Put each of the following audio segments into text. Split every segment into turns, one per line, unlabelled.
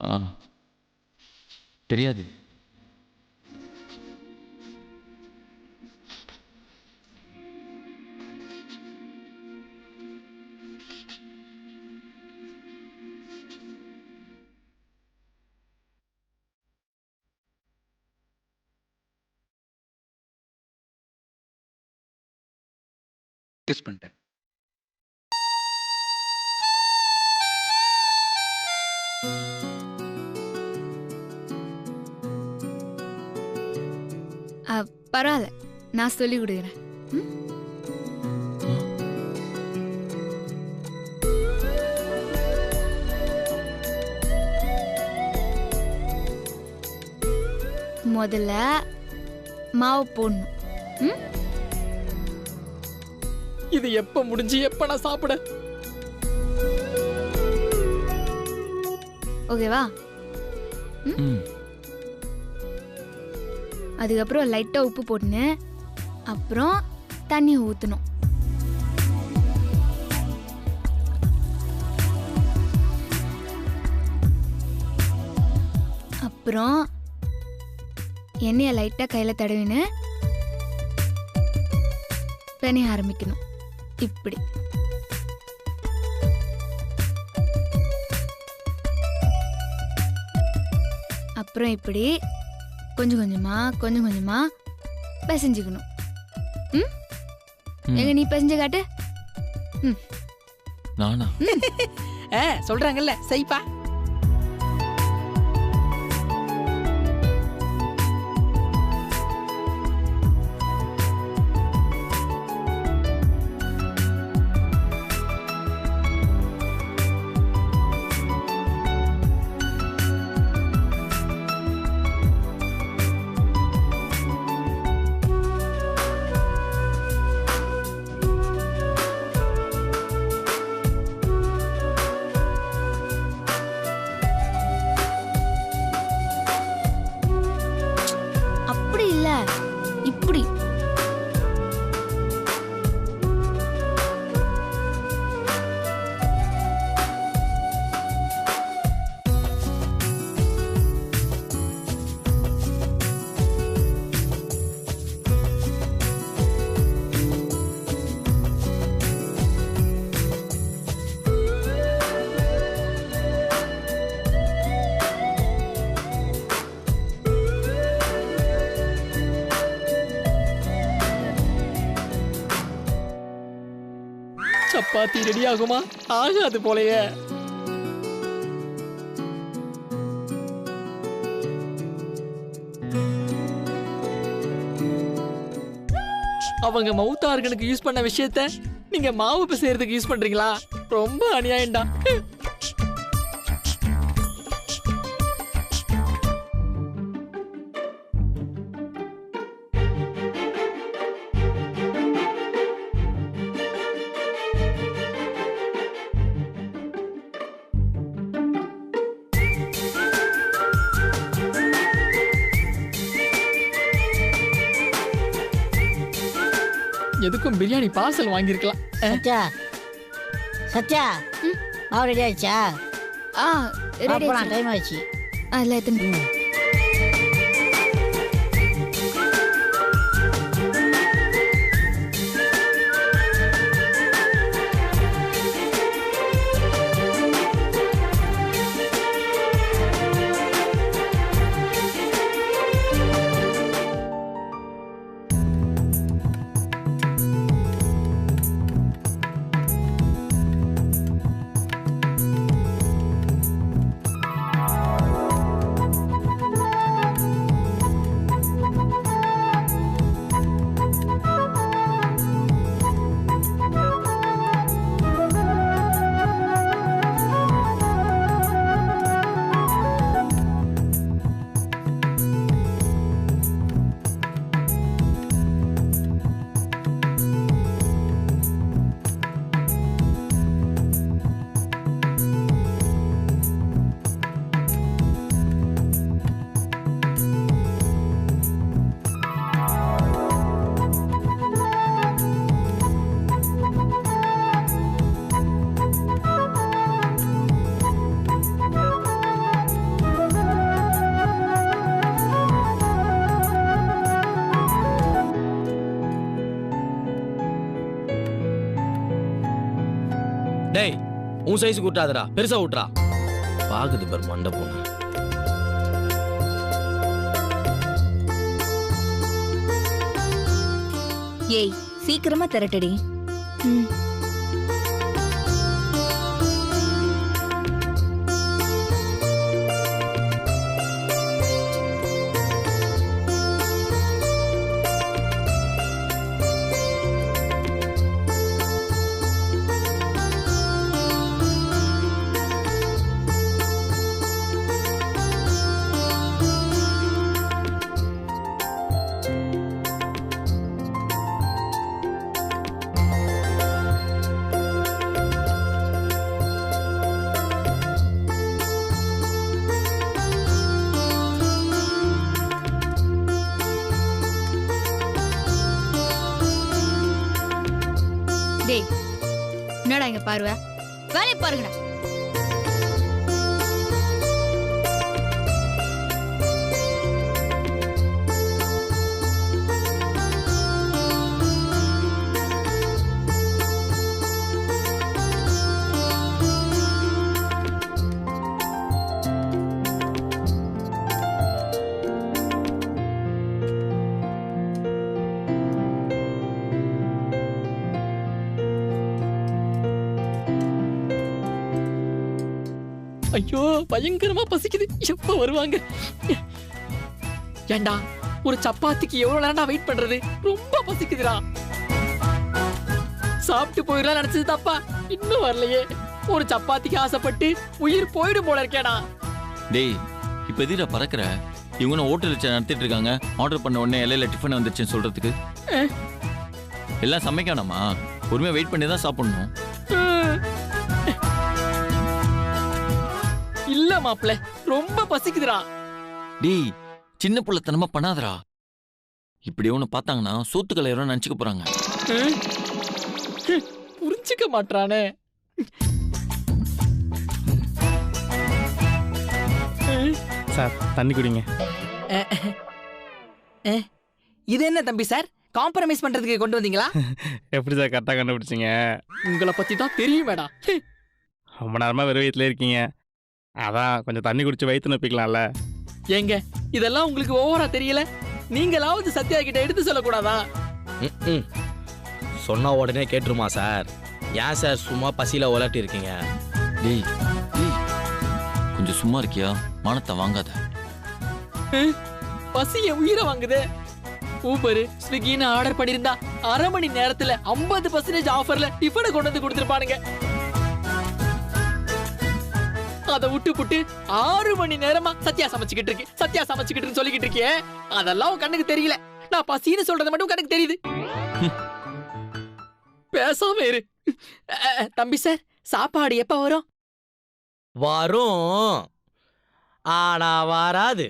ஆ தெரியாது.
டெஸ்ட் பண்ணிட்டேன்.
பரவாயில்ல, நான் சொல்லி கொடுக்குறேன். முதல்ல மாவு போடணும்.
இது எப்ப முடிஞ்சு எப்ப நான் சாப்பிட?
ஓகேவா? அதுக்கப்புறம் லைட்டா உப்பு போட்டுன்னு அப்புறம் தண்ணி ஊற்றணும். அப்புறம் எண்ணெயை லைட்டா கையில தடவின்னு பெனைய ஆரம்பிக்கணும். இப்படி அப்புறம் இப்படி கொஞ்சம் கொஞ்சமா பிசைஞ்சுக்கணும். எங்க நீ பிசைஞ்சு காட்டு.
நானா?
சொல்றாங்கல்ல செய்ப்பா.
அப்படி இல்ல, இப்படி.
சப்பாத்தி ரெடி ஆகுமா? ஆகாது போலயே. அவங்க மவுத் ஆர்கனுக்கு யூஸ் பண்ண விஷயத்த நீங்க மாவு பிசையறதுக்கு யூஸ் பண்றீங்களா? ரொம்ப அநியாயம்டா. எதுக்கும் பிரியாணி பார்சல் வாங்கியிருக்கலாம்.
சத்யா சத்யா மாவு ரெடி ஆயிடுச்சா?
ரெடி.
டைம் ஆயிடுச்சு.
அதில் எத்தனை?
டேய் உன் சைஸுக்கு விட்டாதடா, பெருசா விட்றா. பாக்குது பாரு மண்டை பொண்ணு.
ஏய் சீக்கிரமா திரட்டடி.
ம். டேய் என்னடா இங்க பாருவ, வேலையை பாருங்கடா.
ஐயோ பயங்கரமா பசிக்குது, எப்ப வருவாங்க? ஏண்டா ஒரு சப்பாத்திக்கு எவ்வளவு நேரம்டா வெயிட் பண்றது? ரொம்ப பசிக்குதுடா. சாப்பிட்டு போயிடலாம் நினைச்சது தப்பா, இன்னும் வரலையே. ஒரு சப்பாத்திக்கு ஆசைப்பட்டு உயிர் போயிடும் போல இருக்கேடா.
டேய் இப்ப எதிர பறக்கிற? இவங்க ஹோட்டல் நடத்திட்டு இருக்காங்க. ஆர்டர் பண்ண உடனே இலையில டிஃபன் வந்துருச்சுன்னு சொல்றதுக்கு எல்லாம் சமைக்கணுமா? பொறுமையா வெயிட் பண்ணி தான் சாப்பிடணும்.
இல்ல மாப்ள, ரொம்ப பசிக்குதுடா.
டேய் சின்ன புள்ளத்தனமா பண்ணாதடா. இப்படி ஒண்ணு பார்த்தாங்கன்னா சோத்துக்களை யாரும் நினைச்சுக்க போறாங்க.
புரிஞ்சுக்க மாட்டானே.
சார் தண்ணி குடிங்க.
இது என்ன தம்பி சார், காம்ப்ரமைஸ் பண்றதுக்கு கொண்டு வந்தீங்களா?
எப்படி சார் கரெக்டாக கண்டுபிடிச்சிங்க?
உங்களை பத்தி தான் தெரியுமேடா.
ரொம்ப நேரமாக வெறும் வயிற்றுல இருக்கீங்க, அதான் கொஞ்சம் தண்ணி குடிச்சு வயிற்று நப்பிக்கலாம்ல.
ஏங்க இதெல்லாம் உங்களுக்கு ஓவரா தெரியல? நீங்களாவது சத்யா கிட்ட எடுத்து சொல்லக்கூடாதா?
சொன்னா உடனே கேட்டுருமா சார்? ஏன் சார் சும்மா பசியில உலட்டி இருக்கீங்க?
டேய் டேய் கொஞ்சம் சும்மா இருக்கியா? மானத்தை வாங்காத.
பசி என் உயிரை வாங்குது. ஊபர் ஸ்விக்கின்னு ஆர்டர் பண்ணிருந்தா 1/2 மணி நேரத்துல 50% ஆஃபர்ல டிஃபனை கொண்டு வந்து கொடுத்துருப்பானுங்க. அதை விட்டு புட்டு 6 மணி நேரமா சத்யா சமைச்சுக்கிட்டு இருக்கு, சத்யா சமைச்சுக்கிட்டு இருக்குன்னு சொல்லிக்கிட்டு இருக்கியே, அதெல்லாம் உன் கண்ணுக்கு தெரியல. நான் பசின்னு சொல்றது மட்டும் கண்ணுக்கு தெரியுது. பேசாம இரு. தம்பி சார் சாப்பாடு எப்ப வரும்?
வரும், ஆனா வராது.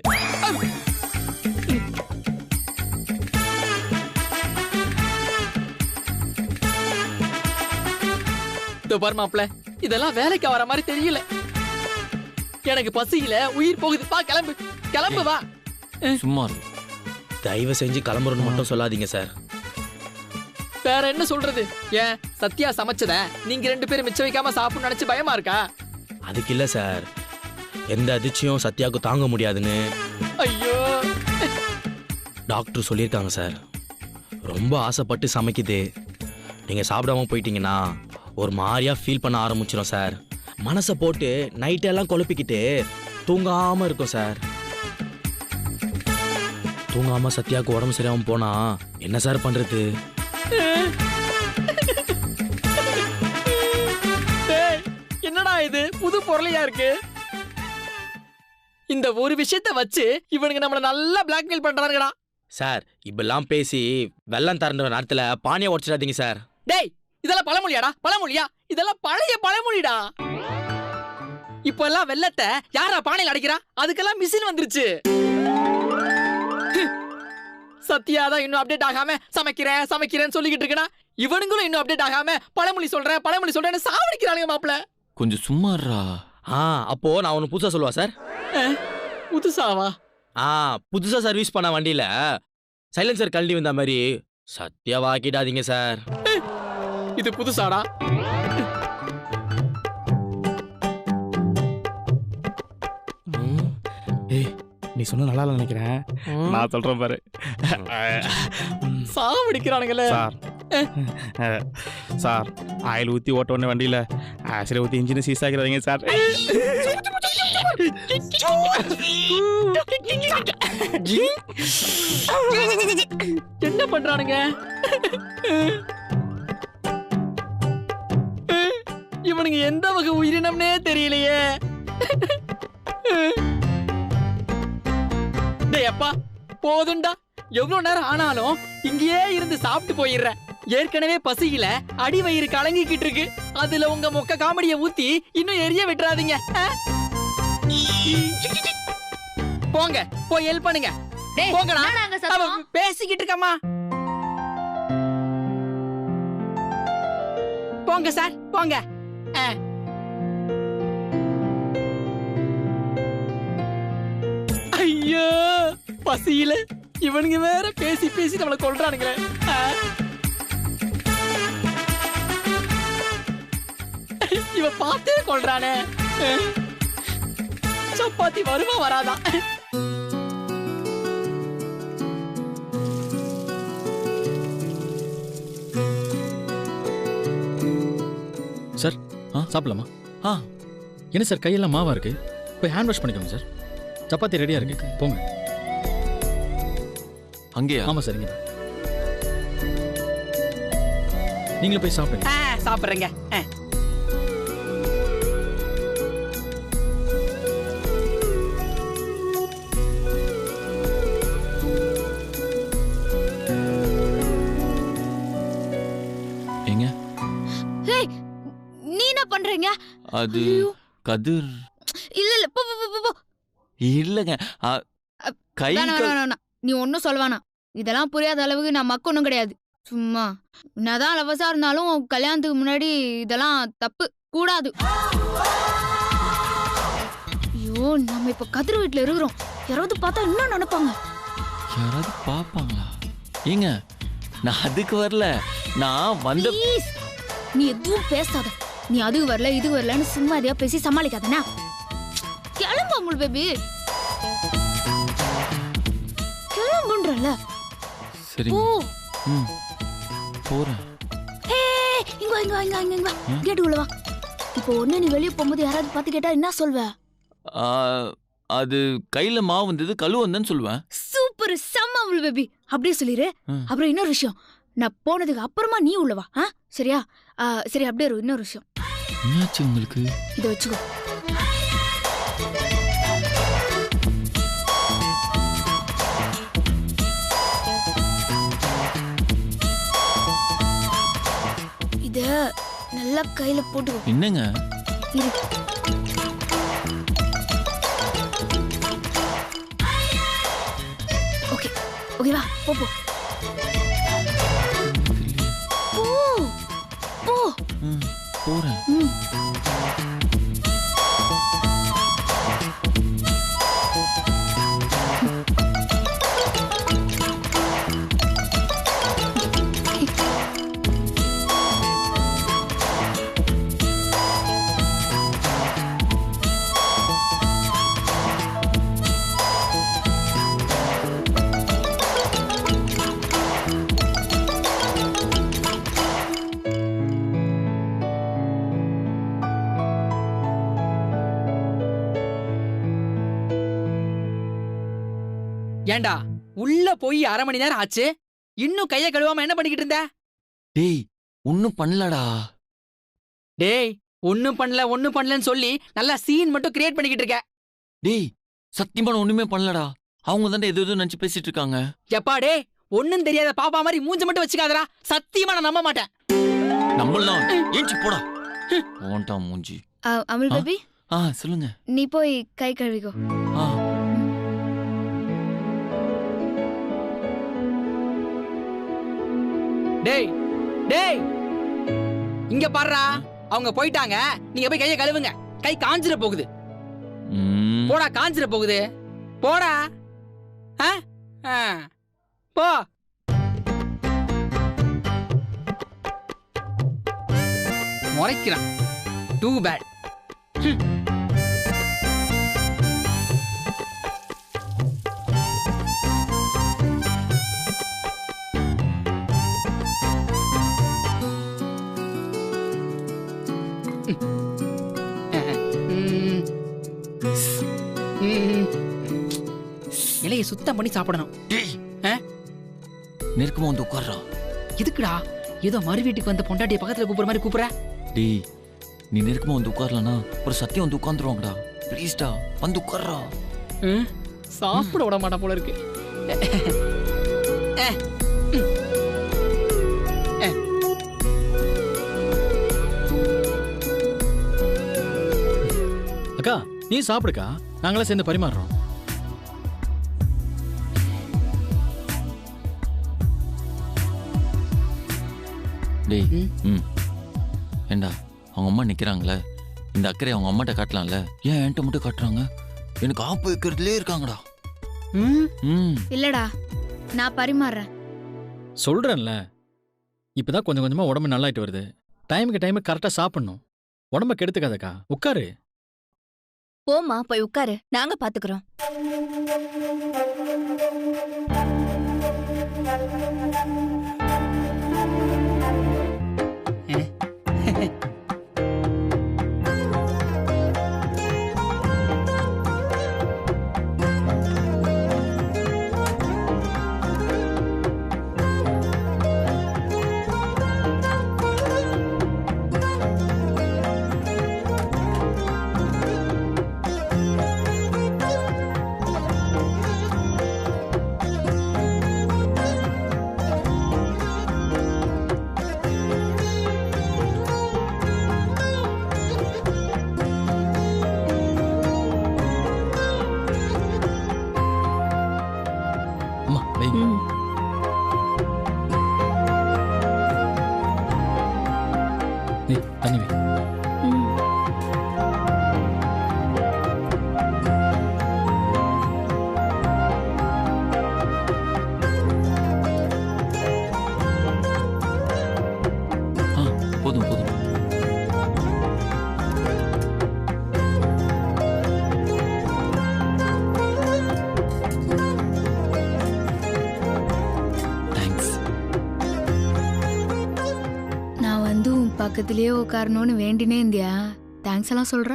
பாரு மாப்ள, இதெல்லாம் வேலைக்கு வர மாதிரி தெரியல. எனக்கு பசியில உயிர் போகுது. பா கிளம்பு, கிளம்பு வா.
சும்மா இரு.
தயவு செஞ்சு கிளம்புறன்னு மட்டும் சொல்லாதீங்க சார்.
வேற என்ன சொல்றது? ஏன் சத்யா சமைச்சத நீங்க 2 பேரும் மிச்சம் வைக்காம சாப்பிடணும்னு நினைச்சு பயமா இருக்கா?
அதுக்கு இல்ல சார், எந்த அதிர்ச்சியும் சத்யாவுக்கு தாங்க முடியாதுன்னு
ஐயோ
டாக்டர் சொல்லியிருக்காங்க சார். ரொம்ப ஆசைப்பட்டு சமைக்குது, நீங்க சாப்பிடாம போயிட்டீங்கன்னா ஒரு மாதிரியா ஃபீல் பண்ண ஆரம்பிச்சிடும் சார். மனசை போட்டு நைட்டெல்லாம் குழப்பிக்கிட்டு தூங்காம இருக்கும் சார். தூங்காம சத்யாவுக்கு உடம்பு சரியாம போனா என்ன சார் பண்றது?
என்னடா இது புது பொருளையா இருக்கு? இந்த ஒரு விஷயத்த வச்சு இவனுங்க நம்மள நல்லா பிளாக்மெயில் பண்றாங்கடா.
சார் இப்பெல்லாம் பேசி வெள்ளம் திறந்த நேரத்துல பானியை உடச்சிடாதீங்க சார்.
டேய் இதெல்லாம் பழமொழியாடா? பழமொழியா? இதெல்லாம் பழைய பழமொழிடா. இப்ப எல்லாம் வெள்ளத்தை யாரா பானையில் அடைக்கிறா? அதுக்கெல்லாம் மிஷின் வந்துருச்சு. சத்யா தான் இன்னும் அப்டேட் ஆகாம சமைக்கிறேன் சமைக்கிறேன்னு சொல்லிக்கிட்டு இருக்கா. இவனுங்களும் இன்னும் அப்டேட் ஆகாம பழமொழி சொல்றேன்னு சாவடிக்கிறானுங்க மாப்ள.
கொஞ்சம் சும்மா இருடா.
அப்போ நான் ஒன்று புதுசா சொல்லுவா சார்.
புதுசாவா?
புதுசா சர்வீஸ் பண்ண வண்டியில சைலன்சர் கழட்டி வந்த மாதிரி சத்யாவாக்கிடாதீங்க சார்.
இது புதுசாடா?
நீ சொன்ன நல்லா இல்ல நினைக்கிறேன். நான் சொல்றேன் பாரு.
சாவடிக்கிறானுங்களே.
சார் சார் ஆயில் ஊற்றி ஓட்ட உடனே வண்டியில் ஆசிரியர் ஊற்றி இன்ஜினை சீஸ் ஆகிறாதீங்க சார்.
என்ன பண்றானுங்க? இவனுங்க எந்த வகை உயிரினம்னே தெரியலையே. டேய் அப்பா போதும்டா. எவ்வளவு நேரம் ஆனாலும் இங்கேயே இருந்து சாப்பிட்டு போயிடுறேன். ஏற்கனவே பசியில அடி வயிறு கலங்கிக்கிட்டு இருக்கு. அதுல உங்க மொக்க காமெடியை ஊத்தி இன்னும் எரிய விட்டுறாதீங்க. போங்க போய் ஹெல்ப் பண்ணுங்க. போங்கடா. பேசிக்கிட்டு இருக்கம்மா. போங்க சார் போங்க. ஐயோ பசியில இவனுங்க வேற பேசி பேசி நம்மள கொல்றானுங்களே. இவ பார்த்தே கொல்றானே. சப்பாத்தி வருமா வராதா?
சார் சாப்பிடலாமா? என்ன சார் கையெல்லாம் மாவா இருக்கு? போய் ஹேண்ட் வாஷ் பண்ணிக்கோங்க சார். சப்பாத்தி ரெடியா இருக்கு, போங்க.
அங்கேயா?
ஆமா சார், இங்க நீங்களும் போய் சாப்பிடுங்க.
சாப்பிடுறேங்க.
எங்க
நீ என்ன பண்றீங்க?
அது கதிர்
இல்ல இல்ல போ போ போ போ.
இல்லங்க கை
நீ ஒன்னும் சொல்வானா? இதெல்லாம் புரியாத அளவுக்கு நான் மக்கொன்னும் கிடையாது. சும்மா என்னதான் லவசா இருந்தாலும் கல்யாணத்துக்கு முன்னாடி இதெல்லாம் தப்பு, கூடாது. ஐயோ நம்ம இப்ப கதிர் வீட்டுல இருக்கிறோம். யாராவது பார்த்தா என்ன நினைப்பாங்க?
யாராவது பாப்பாங்களா? ஏங்க நான் அதுக்கு வரல. நான் வந்த
நீ எதுவும் பேசாத. நீ அதுக்கு வரல இது வரலன்னு சும்மா எதையா பேசி சமாளிக்காதனா? கிளம்பு அமுல் பேபி. கிளம்புன்றல.
சரி போறேன்.
இங்க வா இங்க வா இங்க வா இங்க வா. கேட்டுக்குள்ள வா. இப்போ ஒண்ணு நீ வெளிய போகும்போது யாராவது பார்த்து கேட்டா என்ன சொல்வ?
அது கையில மாவு வந்தது கழுவு வந்தேன்னு சொல்லுவேன்.
சூப்பர் செம்ம அமுல் பேபி. அப்படியே சொல்லிரு. அப்புறம் இன்னொரு விஷயம், நான் போனதுக்கு அப்புறமா நீ உள்ள வா. சரியா? சரி அப்படியே இன்னொரு விஷயம்.
என்னாச்சு உங்களுக்கு?
இதை வச்சுக்கோ. இத நல்லா கையில போட்டு.
என்னங்க?
இரு. ஓகே ஓகேவா? போ போ போ.
போறேன்.
ஏண்டா உள்ள போய் 1/2 மணி நேரம் ஆச்சு, இன்னும் கைய கழுவாம என்ன பண்ணிக்கிட்டு இருந்த?
டேய் ஒன்னும் பண்ணலடா.
டேய் ஒன்னும் பண்ணலன்னு சொல்லி நல்லா சீன் மட்டும் கிரியேட் பண்ணிக்கிட்டு இருக்க.
டேய் சத்தியமா ஒண்ணுமே பண்ணலடா. அவங்க தான் ஏதோ நினைச்சு பேசிட்டு இருக்காங்க.
எப்பா டேய் ஒன்னும் தெரியாத பாப்பா மாதிரி மூஞ்ச மட்டும் வச்சுக்காதடா. சத்தியமா நான் நம்ப மாட்டேன்.
நம்மளாம் ஏஞ்சி போடா. ஓண்டா மூஞ்சி.
அமுல் பேபி
சொல்லுங்க.
நீ போய் கை கழுவிக்கோ.
டேய் டேய் இங்க பாருடா, அவங்க போயிட்டாங்க. நீங்க போய் கையை கழுவுங்க. கை காஞ்சிர போகுது. போடா, காஞ்சிர போகுது. போடா. போ. முறைக்கிறான். Too bad. இலையை சுத்தம் பண்ணி சாப்பிடணும்.
நெருக்கமா வந்து உட்கார்றா.
எதுக்குடா ஏதோ மறு வீட்டுக்கு வந்த பொண்டாட்டிய பக்கத்துல கூப்பிடுற மாதிரி கூப்பிடுற?
டேய் நீ நெருக்கமா வந்து உட்காரலனா ஒரு சத்தியம் வந்து உட்கார்ந்துருவாங்கடா. ப்ளீஸ்டா வந்து உட்கார்றா.
சாப்பிட விட மாட்டா போல இருக்கு.
அக்கா நீ சாப்பிடுக்கா, நாங்களே சேர்ந்து பரிமாறுறோம்.
டேய் ஏண்டா அவங்க அம்மா நிக்கிறாங்களே, இந்த அக்கறை அவங்க அம்மாட்ட காட்டலாம்ல, ஏன் என்கிட்ட மட்டும் காட்டுறாங்க? எனக்கு ஆப்பு வைக்கிறதுலே இருக்காங்கடா.
இல்லடா, நான் பரிமாறுறேன்.
சொல்றேன்ல, இப்பதான் கொஞ்சம் கொஞ்சமா உடம்பு நல்லாயிட்டு வருது. டைமுக்கு கரெக்டா சாப்பிடணும். உடம்ப கெடுத்துக்காதக்கா, உட்காரு.
போமா போய் உட்காரு, நாங்க பாத்துக்கிறோம்.
அம்மா வைங்க. நீ தண்ணி வை.
போதும் போதும். தேங்க்ஸ்.
நான் வந்து உன் பக்கத்திலேயே உட்காரணும்னு வேண்டினே இருந்தியா? தேங்க்ஸ் எல்லாம் சொல்ற?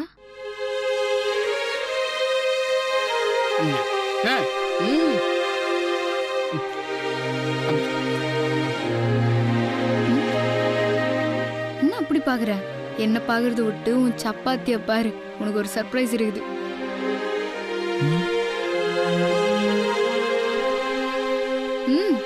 என்ன அப்படி பாக்குற? என்ன பாக்குறது விட்டு உன் சப்பாத்திய பாரு, உனக்கு ஒரு சர்ப்ரைஸ் இருக்குது. ம்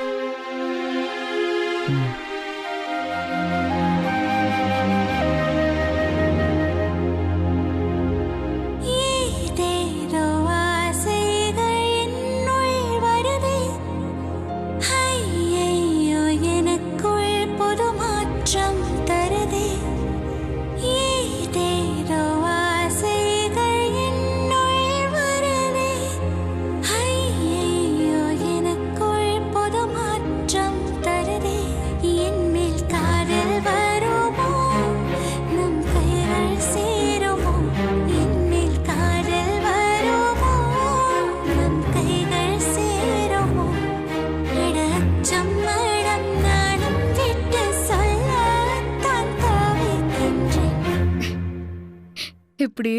இப்படி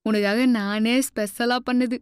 உனக்காக நானே ஸ்பெஷலா பண்ணது.